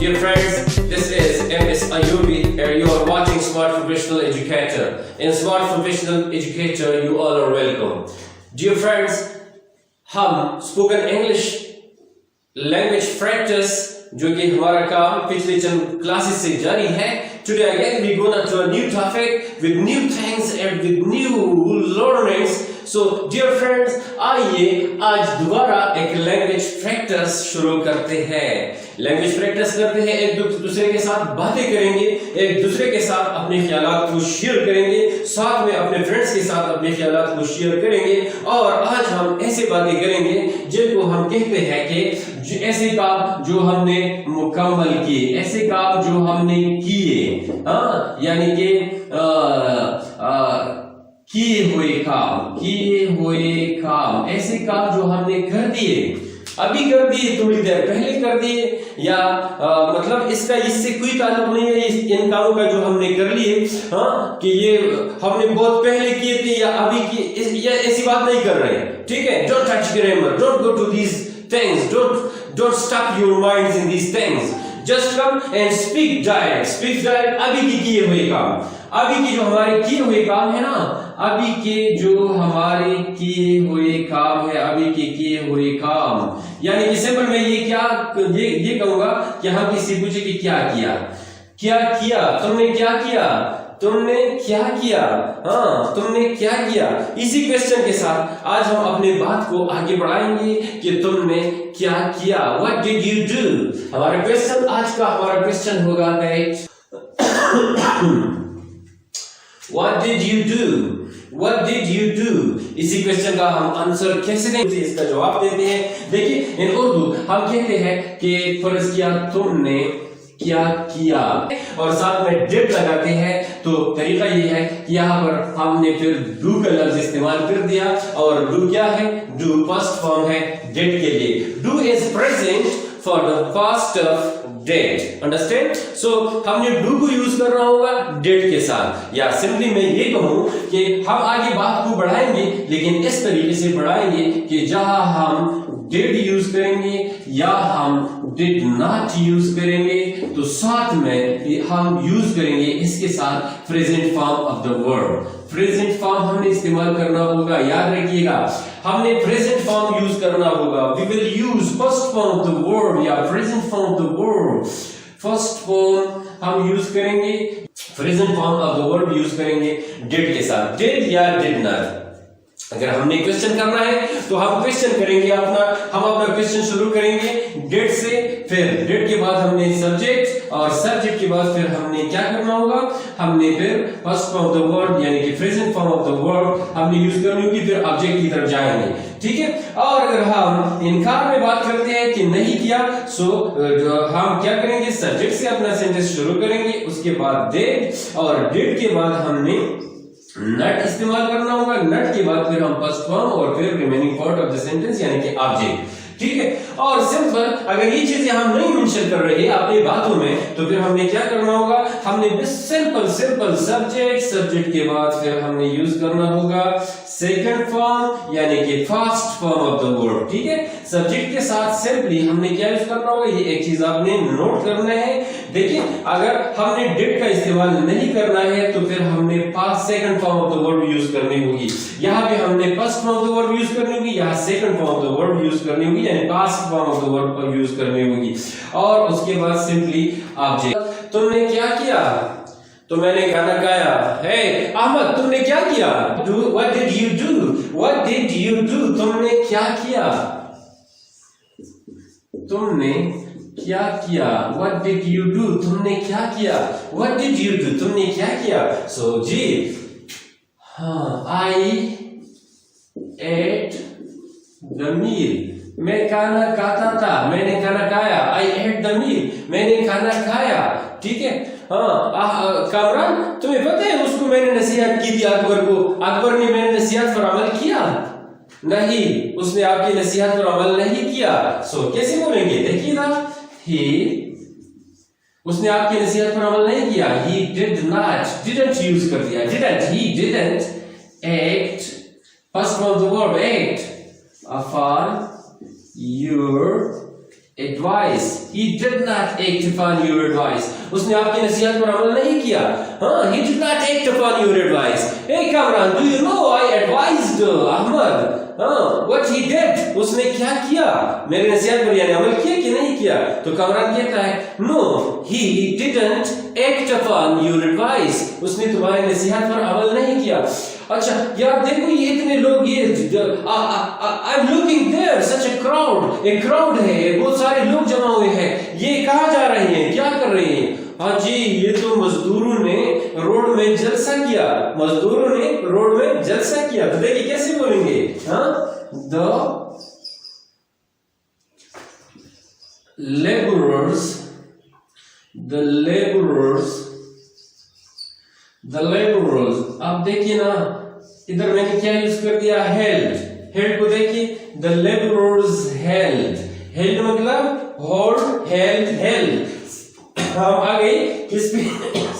Dear friends, this is MS Ayubi and you are watching Smart Professional Educator. In Smart Professional Educator, you all are welcome. Dear friends, हम spoken English language practice जो कि हमारा काम पिछले चंद classes से जारी है. Today again we go to a new topic with new things and with new learnings. So dear friends, आइए आज दोबारा एक लैंग्वेज प्रैक्टिस शुरू करते हैं. लैंग्वेज प्रैक्टिस करते हैं, एक दूसरे के साथ बातें करेंगे, एक दूसरे के साथ अपने ख्यालात को शेयर करेंगे, साथ में अपने फ्रेंड्स के साथ अपने ख्यालात को शेयर करेंगे. और आज हम ऐसी बातें करेंगे जिनको हम कहते हैं कि ऐसे काम जो हमने मुकम्मल किए, ऐसे काम जो हमने किए, यानी कि किए हुए काम, ऐसे काम जो हमने कर दिए, अभी कर दिए, थोड़ी देर पहले कर दिए, या मतलब इससे कोई ताल्लुक नहीं है इन कामों का जो हमने कर लिए, कि ये हमने बहुत पहले किए थे या अभी किए, या ऐसी बात नहीं कर रहे हैं. ठीक है, don't touch grammar, don't go to these things, don't stuck your minds in these things. Just come and speak direct. अभी की किए हुए काम, अभी की जो हमारे किए हुए काम है ना, अभी के जो हमारे किए हुए काम है, अभी के किए हुए काम, यानी कि सिंपल में ये कहूंगा कि हम किसी पूछे कि क्या किया, तुमने क्या किया. इसी क्वेश्चन के साथ आज हम अपने बात को आगे बढ़ाएंगे कि तुमने क्या किया. What did you do? हमारा क्वेश्चन होगा What did you do? इसी क्वेश्चन का हम आंसर कैसे देंगे, इसका जवाब देते हैं. देखिए, इन उर्दू हम कहते हैं कि फर्ज किया तुमने क्या किया, और साथ में डिड लगाते हैं. तो तरीका ये है कि यहाँ पर हमने फिर डू का लफ्ज इस्तेमाल कर दिया, और डू क्या है, डू फर्स्ट फॉर्म है डिड के लिए. Do is present for the past of did. Understand? So हमने डू को यूज करना होगा डिड के साथ, या सिंपली मैं ये कहूं कि हम आगे बात को बढ़ाएंगे, लेकिन इस तरीके से बढ़ाएंगे कि जहां हम डिड यूज करेंगे या हम डिड नॉट यूज करेंगे, तो साथ में हम यूज करेंगे इसके साथ present form of the verb. Present form हमने इस्तेमाल करना होगा, याद रखिएगा, हमने प्रेजेंट फॉर्म यूज करना होगा. We will use first form of the verb या present form of the verb. First form हम यूज करेंगे, present form of the verb use करेंगे डिड के साथ, डिड या डिड नॉट. अगर हमने क्वेश्चन करना है तो हम क्वेश्चन करेंगे हम अपना क्वेश्चन शुरू करेंगे डिड से, फिर डिड के बाद हमने सब्जेक्ट, और सब्जेक्ट के बाद फिर हमने क्या करना होगा, हमने फिर first form of the verb यानी कि present form of the verb हमने यूज करनी होगी, फिर ऑब्जेक्ट की तरफ जाएंगे. ठीक है, और अगर हम इनकार में बात करते हैं कि नहीं किया, सो हम क्या करेंगे, सब्जेक्ट से अपना सेंटेंस शुरू करेंगे, उसके बाद डिड, और डिड के बाद हमने नट इस्तेमाल करना होगा. नट के बाद फिर हम फर्स्ट फॉर्म और फिर remaining part of the sentence यानी कि ऑब्जेक्ट. ठीक है, और सिंपल अगर ये चीजें हम नहीं मेंशन कर रहे हैं अपनी बातों में, तो फिर हमने क्या करना होगा, हमने सिंपल सब्जेक्ट के बाद फिर हमने यूज करना होगा सेकंड फॉर्म यानी कि first form of the verb. ठीक है, सब्जेक्ट के साथ सिंपली हमने क्या यूज करना होगा, ये एक चीज आपने नोट करना है. देखिए, अगर हमने डिड का इस्तेमाल नहीं करना है तो फिर हमने past second form of the verb use करनी होगी. यहाँ पे हमने first form of the verb use करनी होगी, यहाँ second form of the verb use करनी होगी, यानी past form of the verb पर यूज करनी होगी. और उसके बाद सिंपली ऑब्जेक्ट. तुमने क्या किया, तो मैंने गाना गाया. हे अहमद, तुमने क्या किया, व्हाट डिड यू डू, तुमने क्या किया, व्हाट डिड यू डू, तुमने क्या किया, व्हाट डिड यू डू, तुमने क्या किया. सो जी, आई एट द मील, मैं खाना खाता था, मैंने खाना खाया. आई एट द मील, मैंने खाना खाया. ठीक है, कामरान, तुम्हें पता है उसको मैंने नसीहत की थी, अकबर को, अकबर ने मेरी नसीहत पर अमल किया नहीं, उसने आपकी नसीहत पर अमल नहीं किया. सो कैसे बोलेंगे, देखिए ना, उसने आपकी नसीहत पर अमल नहीं किया. He did not, didn't use कर दिया, he didn't act, first of all the verb act upon your advice. He did not act upon your advice. उसने आपकी नसीहत पर अमल नहीं किया. हाँ, he did not act upon your advice. Hey Kamran, do you know I advised Ahmad? हाँ, what he did? उसने क्या किया? मेरी नसीहत पर यानी अमल किया कि नहीं किया? तो कामरान कहता है, no, he didn't act upon your advice. उसने तुम्हारी नसीहत पर अमल नहीं किया. अच्छा यार देखो ये इतने लोग ये I'm looking there such a crowd, एक crowd है, बहुत सारे लोग जमा हुए हैं. ये कहाँ जा रहे हैं? क्या कर रहे हैं? हाँ जी, ये तो मजदूरों ने रोड में जलसा किया. मजदूरों ने रोड में जलसा किया. तो देखिए कैसे बोलेंगे? हाँ, the laborers. अब देखिए ना, इधर मैंने क्या यूज कर दिया? held को देखिए, the laborers held मतलब hold, held. हम आ गए इसमें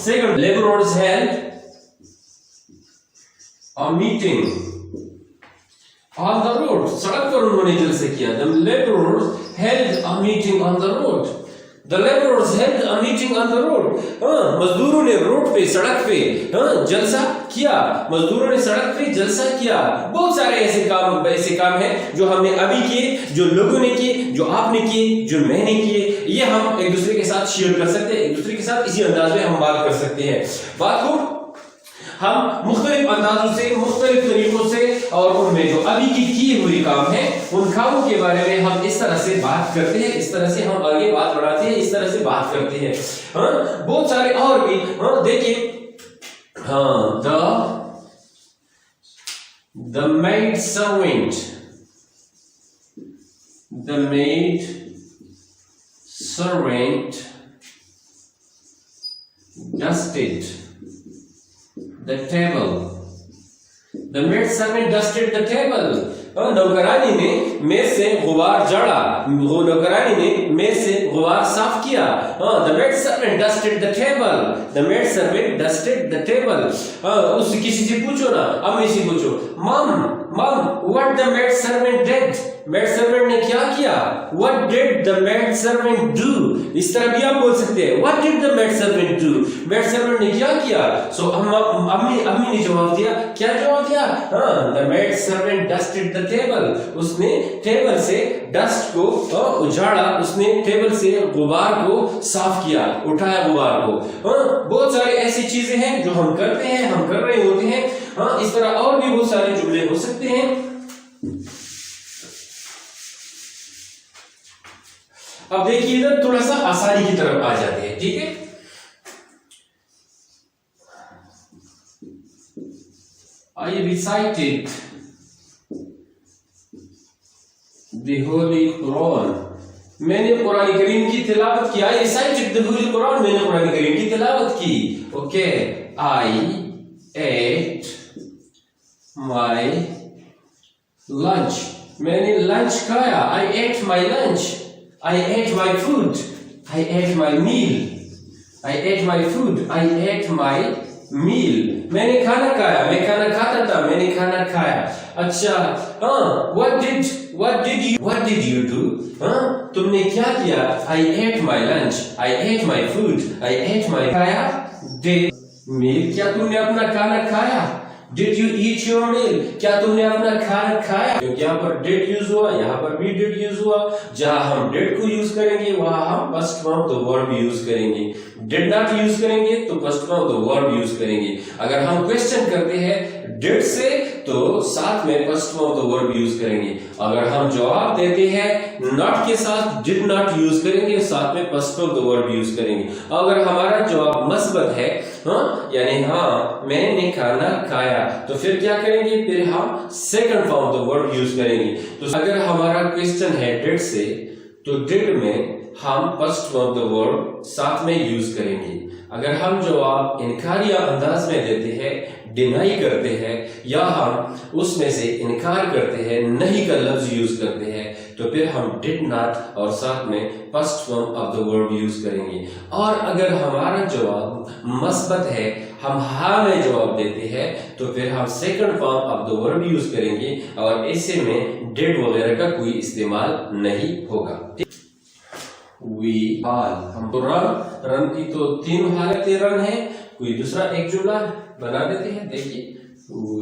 second. laborers held a meeting on the road. सड़क पर उन्होंने जलसा किया. The laborers held a meeting on the road. The laborers held a meeting on the road. मजदूरों ने रोड पे, सड़क पे जलसा किया. मजदूरों ने सड़क पे जलसा किया. बहुत सारे ऐसे काम हैं जो हमने अभी किए, जो लोगों ने किए, जो आपने किए, जो मैंने किए. ये हम एक दूसरे के साथ शेयर कर सकते हैं. एक दूसरे के साथ इसी अंदाज में हम बात कर सकते हैं. बात को हम मुख्तलिफ अंदाजों से, मुख्तलिफ तरीकों से, और उनमें जो अभी की हुई काम है उन कामों के बारे में हम इस तरह से बात करते हैं. इस तरह से हम आगे बात बढ़ाते हैं, इस तरह से बात करते हैं. बहुत सारे और भी. देखिए, the maid servant dusted the table. The maid servant dusted the table. नौकरानी ने मेज से गुबार झाड़ा. नौकरानी ने मेज से गुबार साफ किया. The maid servant dusted the table. The maid servant dusted the table. उस किसी से पूछो ना, अम्मी से पूछो, मम what the maid servant did. maid servant ने क्या किया? What did the maid servant do? इस तरह भी आप बोल सकते हैं. What did the maid servant do? maid servant ने क्या किया? So अम्मी ने जवाब दिया. क्या जवाब दिया? The maid servant dusted the table. उसने टेबल से डस्ट को उजाड़ा. उसने टेबल से गुबार को साफ किया, उठाया गुबार को. बहुत सारी ऐसी चीजें हैं जो हम करते हैं, हम कर रहे होते हैं. इस तरह और भी बहुत सारे जुमले हो सकते हैं. अब देखिए इधर थोड़ा सा आसानी की तरफ आ जाते हैं. ठीक है, I recited the Holy Quran. मैंने कुरान करीम की तिलावत की. I recited the Holy Quran. मैंने कुरान करीम की तिलावत की. Okay, I ate my lunch. मैंने लंच खाया. I ate my lunch. I ate my food. I ate my meal. I ate my food. I ate my meal. मैंने खाना खाया. मैं खाना खाता था. मैंने खाना खाया. अच्छा, what did you do? तुमने क्या किया? I ate my lunch. I ate my food. I ate my खाया. Did meal. क्या तुमने अपना खाना खाया? Did you eat your meal? क्या तुमने अपना खाना खाया? क्योंकि यहाँ पर did यूज हुआ, यहाँ पर भी did यूज हुआ. जहाँ हम did को यूज करेंगे वहाँ हम first form the verb use करेंगे. did not यूज करेंगे तो first form the verb use करेंगे. अगर हम क्वेश्चन करते हैं did से तो साथ में first form the verb use करेंगे. अगर हम जवाब देते हैं not के साथ did not यूज करेंगे, साथ में first form the verb use करेंगे. अगर हमारा जवाब मस्बत है, यानी हाँ मैंने खाना खाया, तो फिर क्या करेंगे? फिर हम second form the verb use करेंगे. तो अगर हमारा क्वेश्चन है डिड से, तो डिड में हम फर्स्ट फॉर्म द वर्ब साथ में यूज करेंगे. अगर हम जवाब इनकारिया अंदाज में देते हैं, डिनाई करते हैं, या हम उसमें से इनकार करते हैं, नहीं का लफ्ज यूज करते हैं, तो फिर हम डिड नॉट और साथ में first form of the verb use करेंगे. और अगर हमारा जवाब मस्बत है, हम हाँ में जवाब देते हैं, तो फिर हम second form of the verb use करेंगे और ऐसे में डिड वगैरह का कोई इस्तेमाल नहीं होगा. We all. हम तो रन की तो 3 हालतें रन है, कोई दूसरा एक जुमला बना देते हैं। देखिए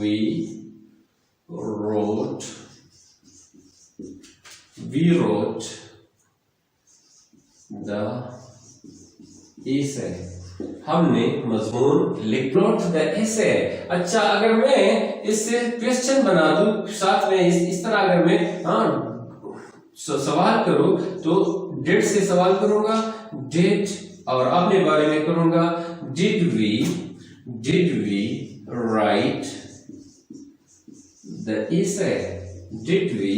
वी रोट द एसे, हमने मजमून लिख रोट द एसे। अच्छा, अगर मैं इससे क्वेश्चन बना दूं साथ में इस तरह, अगर मैं सवाल करूं तो डिड से सवाल करूंगा, डिड, और अपने बारे में करूंगा did we write the essay, did we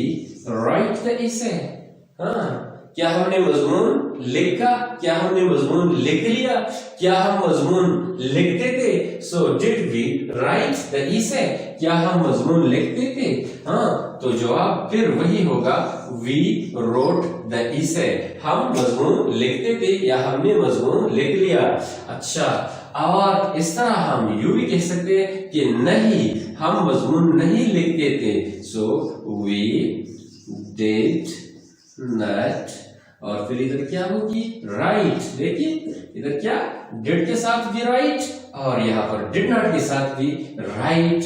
write the essay. हाँ, क्या हमने मजमून लिखा, क्या हमने मजमून लिख लिया, क्या हम मजमून लिखते थे? So did we write the essay, क्या हम मजमून लिखते थे? हाँ, तो जवाब फिर वही होगा, वी रोट द एसे, हम मजमून लिखते थे या हमने मजमून लिख लिया। अच्छा, और इस तरह हम यूं भी कह सकते हैं कि नहीं, हम मजमून नहीं लिखते थे। सो वी डिड नॉट, और फिर इधर क्या होगी, राइट। देखिए इधर क्या, डिड के साथ भी राइट और यहाँ पर डिड नॉट के साथ भी राइट।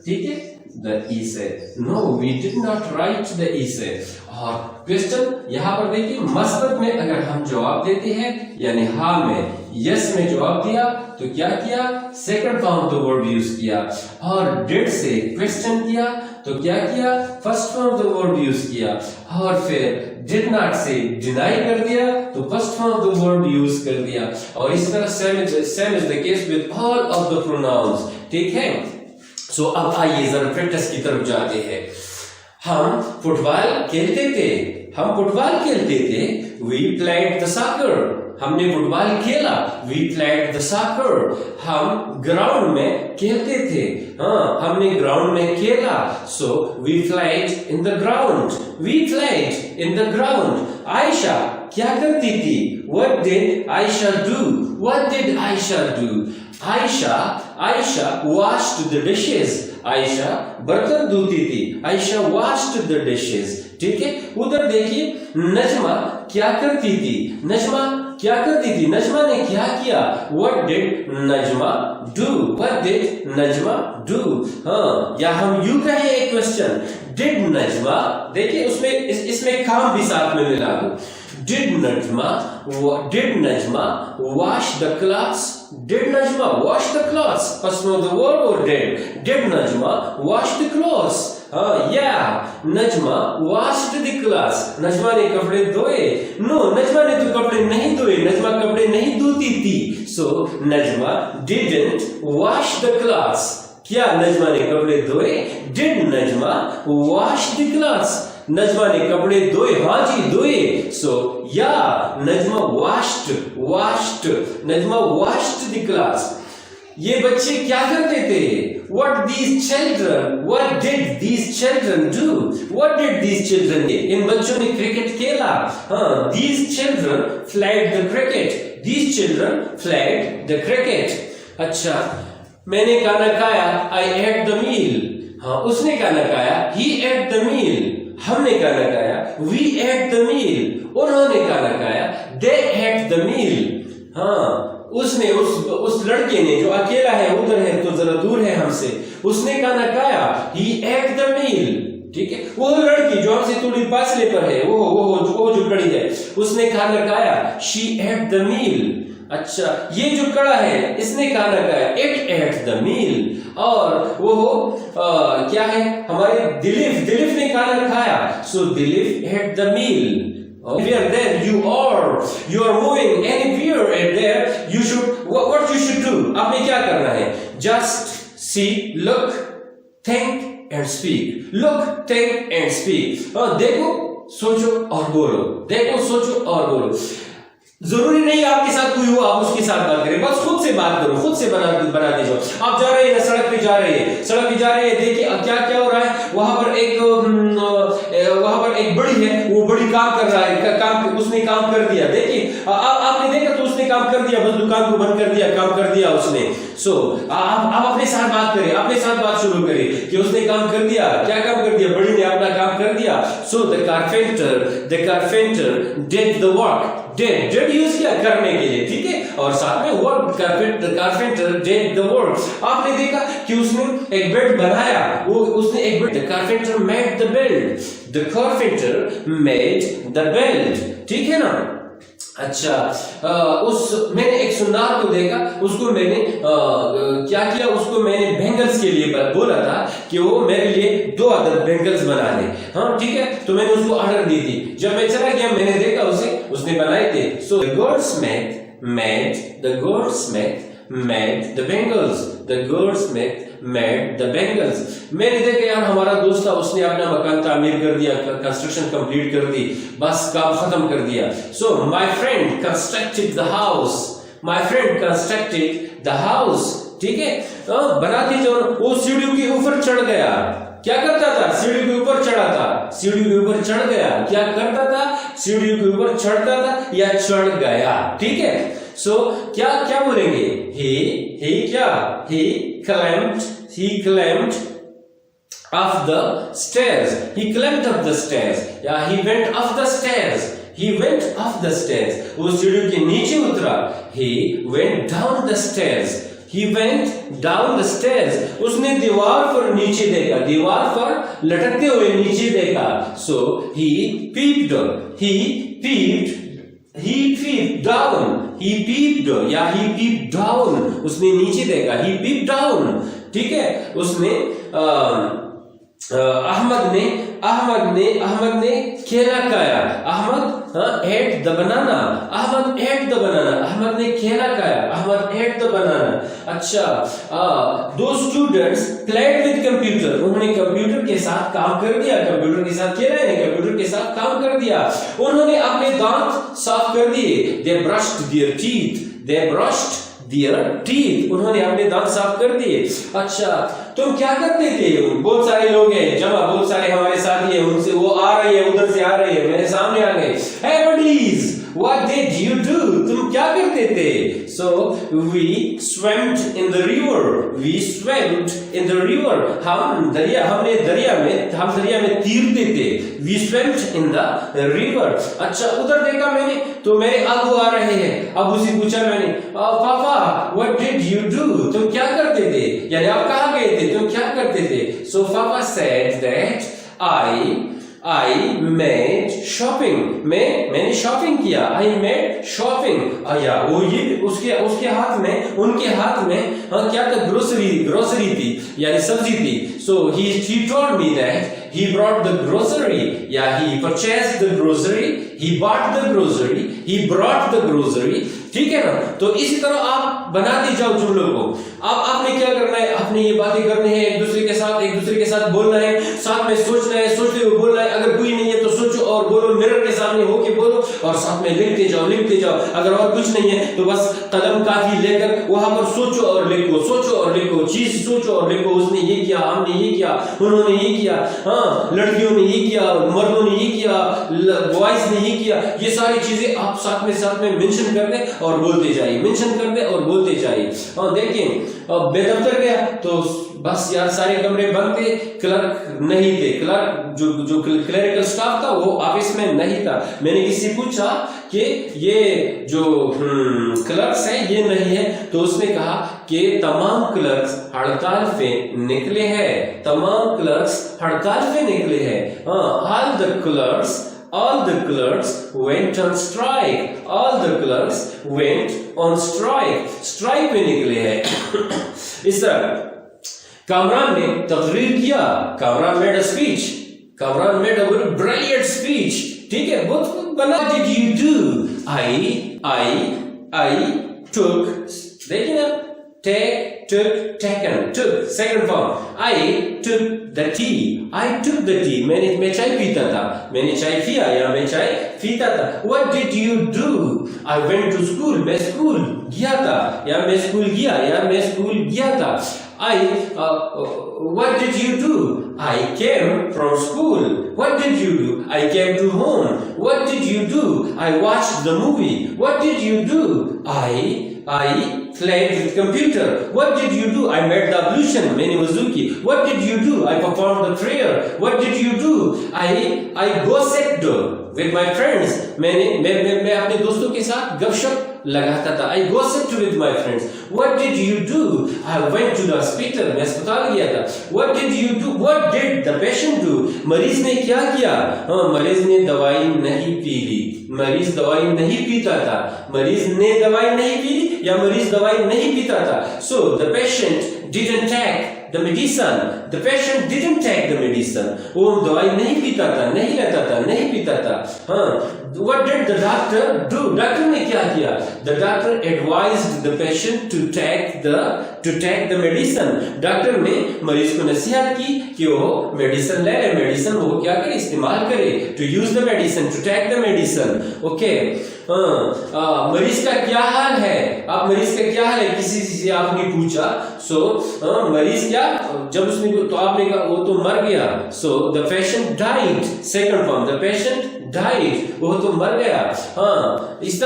ठीक है, the essay, no we did not write the essay. और क्वेश्चन यहाँ पर देखिए, मसबत में अगर हम जवाब देते हैं, यानी हाँ में, यस में जवाब दिया, तो क्या किया, second form of the verb use किया। और डिड से क्वेश्चन किया तो क्या किया, first form of the verb use किया। और फिर डिड नॉट से डिनाई कर दिया तो first form of the verb use कर दिया। और इस तरह same is the case with all of the pronounce. ठीक है, सो अब आइए जरा प्रैक्टिस की तरफ जाते हैं। हम फुटबॉल खेलते थे, वी प्लेड द सॉकर, हमने फुटबॉल खेला, वी प्लेड द सॉकर। हम ग्राउंड में खेलते थे, हाँ, हमने ग्राउंड में खेला, so we played in the ground, we played in the ground. Ayesha क्या करती थी, what did Ayesha do, what did Ayesha do. Ayesha washed the dishes, Ayesha बर्तन धोती थी, आयशा washed the dishes। ठीक है, उधर देखिए नजमा क्या करती थी, नजमा ने क्या किया, what did Najma do, what did Najma do। हाँ, या हम यूं कहें एक क्वेश्चन, did नजमा, देखिए उसमें इसमें काम भी साथ में मिला दो, did Najma wash the clothes, did najma wash the clothes, first form of the verb or did najma wash the clothes। हाँ, yeah, Najma washed the clothes, Najma ने कपड़े धोए। नो, नजमा ने तो कपड़े नहीं धोए, नजमा कपड़े नहीं धोती थी। सो Najma didn't wash the clothes, क्या नजमा ने कपड़े धोए, did Najma wash the clothes, Najma ने कपड़े धोए, हाँ जी धोए। सो या Najma washed, Najma washed the clothes। ये बच्चे क्या करते थे, what did these children do, what did these children do, इन बच्चों ने क्रिकेट खेला। हाँ, these children played the cricket, these children played the cricket। अच्छा, मैंने खाना खाया, I ate the meal। हाँ, उसने खाना खाया, he ate the meal। हमने खाना खाया, we ate the meal। उन्होंने खाना खाया, they ate the meal। हाँ, उसने उस लड़के ने, जो अकेला है, उधर है तो जरा दूर है हमसे, उसने खाना खाया, he ate the meal। ठीक है, वो लड़की जो हमसे थोड़ी फासले पर है, वो जो खड़ी है, उसने खाना खाया, she ate the meal। अच्छा, ये जो कड़ा है, इसने खाना खाया, it ate the meal। और वो क्या है, हमारे दिलीफ ने खाना खाया, so दिलीफ ate the meal। Where there you are moving anywhere and there you should what you should do, आपने क्या करना है, just see, look, think and speak, look, think and speak। देखो, सोचो और बोलो, देखो, सोचो और बोलो। जरूरी नहीं आपके साथ कोई हो आप उसके साथ बात करें, बस खुद से बात करो, खुद से बना दीजिए। आप जा रहे हैं, सड़क पे जा रहे हैं, देखिए अब क्या हो रहा है, वहां पर एक बड़ी है, वो बड़ी काम कर रहा है, उसने काम कर दिया। देखिए आपने देखा तो उसने काम कर दिया, बस दुकान को बंद कर दिया, काम कर दिया उसने। सो आप अपने साथ बात करें, अपने साथ बात शुरू करें कि उसने काम कर दिया, क्या काम कर दिया, बड़ी ने अपना काम कर दिया। So the carpenter did the work, did use किया करने के लिए, ठीक है, और साथ में work, carpenter did the work। आपने देखा कि उसने एक बेड बनाया, उसने एक bed, the carpenter made the bed, the carpenter made the bed, ठीक है ना। अच्छा, मैंने एक सुनार को देखा, उसको मैंने क्या किया, उसको मैंने बैंगल्स के लिए बोला था कि वो मेरे लिए 2 अदर बैंगल्स बना दे, हाँ ठीक है, तो मैंने उसको ऑर्डर दी थी। जब मैं चला गया मैंने देखा उसने बनाए थे। सो the goldsmith made the bangles, the goldsmith made the bangles। मैंने देखा यार हमारा दोस्त था, उसने अपना मकान तामीर कर दिया, कंस्ट्रक्शन कंप्लीट कर दी, बस काम खत्म कर दिया। So my friend constructed the house, ठीक है, बनाते जो वो सीढ़ियों के ऊपर चढ़ गया, क्या करता था, सीढ़ी के ऊपर चढ़ा था, सीढ़ी के ऊपर चढ़ गया, क्या करता था, सीढ़ी के ऊपर चढ़ता था या चढ़ गया, ठीक है। सो क्या बोलेंगे, he climbed up the stairs, he climbed up the stairs, या he went up the stairs, वो सीढ़ी के नीचे उतरा, he went down the stairs, उसने दीवार पर नीचे देखा, दीवार पर लटकते हुए नीचे देखा। So he peeped down, उसने नीचे देखा, he peeped down, ठीक है। उसने अहमद ने केला खाया, ate the banana, अहमद ने केला खाया, ate the banana। अच्छा, those students played with computer, उन्होंने कंप्यूटर के साथ काम कर दिया, कंप्यूटर के साथ खेला है, कंप्यूटर के साथ काम कर दिया। उन्होंने अपने दांत साफ कर दिए, they brushed their teeth, उन्होंने अपने दांत साफ कर दिए। अच्छा, तुम क्या करते थे, बहुत सारे लोग हैं जमा, बहुत सारे हमारे साथी हैं, उनसे वो आ रही है, उधर से आ रही है, मेरे सामने आ गए। Hey buddies, what did you do? तुम क्या करते थे? So we swam in the river, हम दरिया में तैरते थे, we swam in the river। अच्छा, उधर देखा मैंने तो मेरे अबू आ रहे हैं, अबू से पूछा मैंने, पापा what did you do? तुम क्या करते थे, यानी आप कहाँ गए थे, तुम क्या करते थे? So Papa said that I made shopping, मैंने शॉपिंग किया, I made shopping। या वो ये उनके हाथ में क्या था, ग्रोसरी थी, यानी सब्जी थी। So he told me that he brought the grocery, या he purchased the grocery, he bought the grocery, he brought the grocery, ठीक है ना। तो इसी तरह आप बनाते जाओ जुमलों को। अब आपने क्या करना है, आपने ये बातें करनी है, एक दूसरे के साथ बोलना है, साथ में सोचना है, सोचते हुए बोलना है। अगर कोई नहीं है तो सोचो और बोलो, मिरर के सामने होके बोलो, और साथ में लिखते जाओ। अगर और कुछ नहीं है तो बस कलम काफी लेकर वहां पर सोचो और लिखो, चीज सोचो और लिखो। उसने ये किया, हमने ये किया, उन्होंने ये किया, हाँ लड़कियों ने ये किया, मर्दों ने ये किया, बॉयज ने ये किया। ये सारी चीजें आप साथ में मेंशन कर दे और बोलते जाइए, हाँ देखिए। अब मैं दफ्तर गया तो बस यार सारे कमरे बंद थे, क्लर्क नहीं थे, जो क्लरिकल स्टाफ था वो ऑफिस में नहीं था। मैंने किसी पूछा कि ये जो क्लर्क्स हैं ये नहीं है, तो उसने कहा कि तमाम क्लर्क्स हड़ताल पे निकले हैं, all the clerks went on strike, strike पे निकले हैं। इस तरह कामरान ने तकरीर किया, Kamran made a very brilliant speech, ठीक है, बहुत बना। What did you do? I took, देखिए ना, took second form, I took the tea, मैं चाय पीता था, मैंने चाय पिया या मैं चाय पीता था। What did you do? I went to school, मैं स्कूल गया था या मैं स्कूल गया था। What did you do? I came from school. What did you do? I came to home. What did you do? I watched the movie. What did you do? I I played with computer. What did you do? I made the ablution. मैंने वज़ू की. What did you do? I performed the prayer. What did you do? I gossiped with my friends. मैं अपने दोस्तों के साथ गपशप लगाता था. I gossiped with my friends. What did you do? I went to the hospital. मैं अस्पताल गया था. What did you do? What did the patient do? मरीज ने क्या किया? मरीज ने दवाई नहीं पी ली. मरीज दवाई नहीं पीता था. मरीज ने दवाई नहीं पी ली या मरीज दवाई नहीं पीता था. So the patient didn't take the medicine. The patient didn't take the medicine. वो दवाई नहीं पीता था, नहीं लेता था, नहीं पीता था. हाँ. What did the doctor do? Doctor ने क्या किया? The doctor advised the patient to take the medicine. Doctor ने मरीज को नसीहत की कि वो मेडिसिन ले. मेडिसिन वो क्या करे? इस्तेमाल करे. To use the medicine, to take the medicine. Okay. मरीज का क्या हाल है? आप मरीज का क्या हाल है किसी से आपने पूछा. So मरीज क्या? जब उसने तो आपने कहा वो तो मर गया. So the patient died. Second form, the patient died. वो तो मर गया. हाँ, इस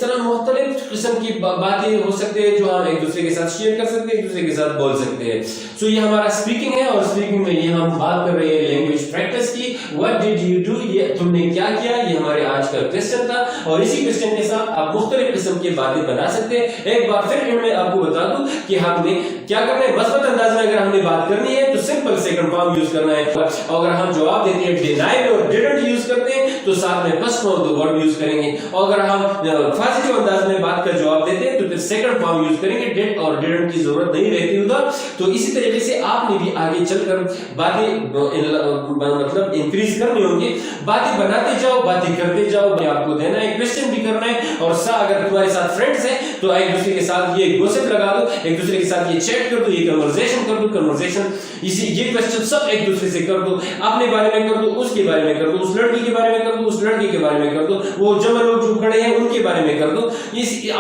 तरह मुख्तलिफ किस्म की बातें हो सकते हैं जो हम एक दूसरे के साथ शेयर कर सकते हैं, एक दूसरे के साथ बोल सकते हैं. सो ये हमारा स्पीकिंग है और स्पीकिंग में ये हम बात कर रहे हैं लैंग्वेज प्रैक्टिस की. What did you do? ये तुमने क्या किया? ये हमारे आज का क्वेश्चन था और इसी क्वेश्चन के साथ आप मुख्तलिफ किस्म की बातें बना सकते हैं. एक बार फिर मैं आपको बता दूं कि हमने क्या करना है. मस्बत अंदाज में अगर हमने बात करनी है तो सिंपल सेकंड फॉर्म यूज करना है. अगर हम जवाब देते हैं डिनाइड और डिडंट यूज करते हैं तो साथ में फर्स्ट फॉर्म दो वर्ड यूज करेंगे. और अगर हम पॉजिटिव अंदाज में बात का जवाब देते हैं तो फिर सेकंड फॉर्म यूज करेंगे. डिड और डिडंट की जरूरत नहीं रहती उधर. तो इसी तरीके से आपने भी आगे चलकर बातें मतलब इंक्रीज करनी होंगी. बातें बनाते जाओ, बातें करते जाओ. आपको देना है, क्वेश्चन भी करना है और अगर तुम्हारे साथ फ्रेंड्स हैं तो एक दूसरे के साथ ये गॉसिप लगा दो, एक दूसरे के साथ ये चैट कर दो, ये कन्वर्सेशन कर दो. कन्वर्सेशन ये क्वेश्चन सब एक दूसरे से कर दो. अपने बारे में कर दो, उसके बारे में कर दो, उस लड़की के बारे में कर दो, उस लड़के के बारे में कर दो, वो जमा लोग जो खड़े हैं उनके बारे में कर दो.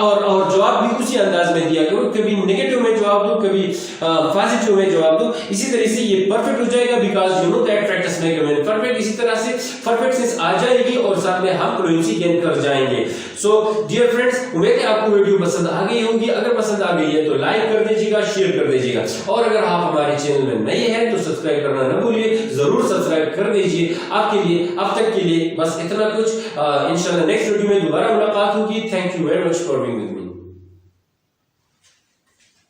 और जवाब भी उसी अंदाज में दिया करो. कभी नेगेटिव में जवाब दो, कभी पॉजिटिव में जवाब दो. इसी तरह से ये परफेक्ट हो जाएगा. Because you know that practice make a man perfect. इसी तरह से परफेक्टनेस आ जाएगी और साथ में हम फ्लुएंसी गेन कर जाएंगे. सो डियर फ्रेंड्स, उम्मीद है आपको वीडियो पसंद आ गई होगी. अगर पसंद आ गई है तो लाइक कर दीजिएगा, शेयर कर दीजिएगा. और अगर आप हमारे चैनल में नए हैं तो सब्सक्राइब करना न भूलिए. जरूर सब्सक्राइब कर दीजिए. आपके लिए अब तक के लिए बस इतना कुछ. इंशाल्लाह नेक्स्ट वीडियो में दोबारा मुलाकात होगी. Thank you very much for being with me.